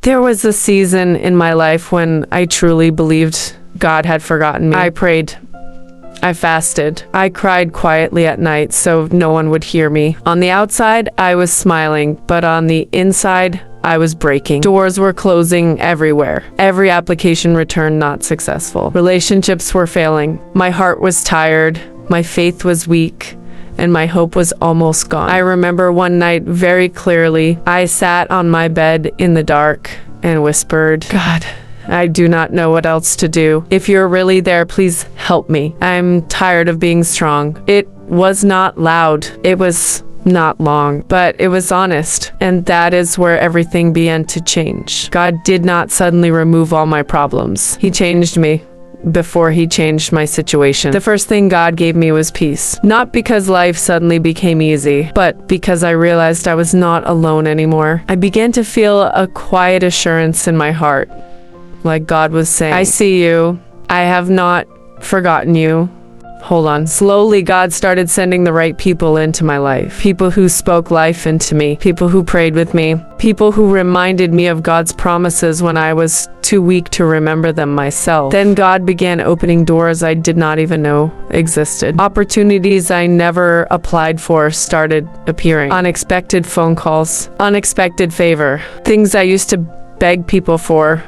There was a season in my life when I truly believed God had forgotten me. I prayed. I fasted. I cried quietly at night so no one would hear me. On the outside, I was smiling, but on the inside, I was breaking. Doors were closing everywhere. Every application returned not successful. Relationships were failing. My heart was tired. My faith was weak. And my hope was almost gone. I remember one night very clearly. I sat on my bed in the dark and whispered, God, I do not know what else to do. If you're really there, please help me. I'm tired of being strong. It was not loud. It was not long, but it was honest. And that is where everything began to change. God did not suddenly remove all my problems. He changed me before he changed my situation. The first thing God gave me was peace. Not because life suddenly became easy, but because I realized I was not alone anymore. I began to feel a quiet assurance in my heart. Like God was saying, I see you. I have not forgotten you. Hold on. Slowly, God started sending the right people into my life. People who spoke life into me. People who prayed with me. People who reminded me of God's promises when I was too weak to remember them myself. Then God began opening doors I did not even know existed. Opportunities I never applied for started appearing. Unexpected phone calls. Unexpected favor. Things I used to beg people for,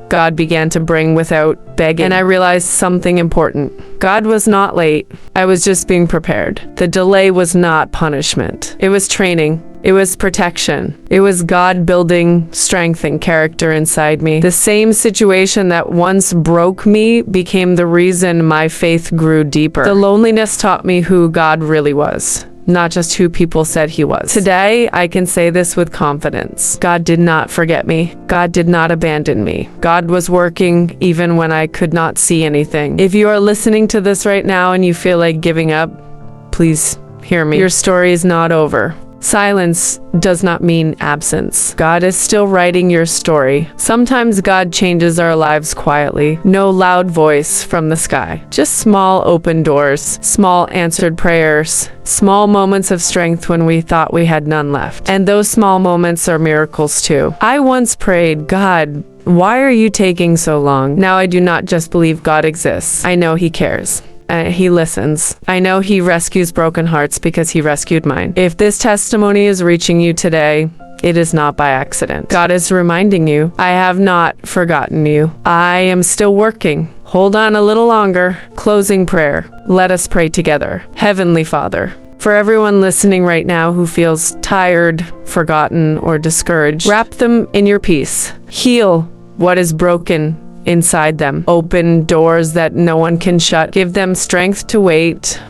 God began to bring without begging. And I realized something important. God was not late. I was just being prepared. The delay was not punishment. It was training. It was protection. It was God building strength and character inside me. The same situation that once broke me became the reason my faith grew deeper. The loneliness taught me who God really was, not just who people said he was. Today, I can say this with confidence. God did not forget me. God did not abandon me. God was working even when I could not see anything. If you are listening to this right now and you feel like giving up, please hear me. Your story is not over. Silence does not mean absence. God is still writing your story. Sometimes God changes our lives quietly. No loud voice from the sky. Just small open doors, small answered prayers, small moments of strength when we thought we had none left. And those small moments are miracles too. I once prayed, God, why are you taking so long? Now I do not just believe God exists. I know he cares. He listens. I know he rescues broken hearts because he rescued mine. If this testimony is reaching you today, it is not by accident. God is reminding you, I have not forgotten you. I am still working. Hold on a little longer. Closing prayer. Let us pray together. Heavenly Father, for everyone listening right now who feels tired, forgotten, or discouraged, wrap them in your peace. Heal what is broken inside them. Open doors that no one can shut. Give them strength to wait,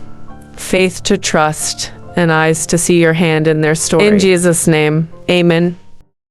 faith to trust, and eyes to see your hand in their story. In Jesus' name, amen.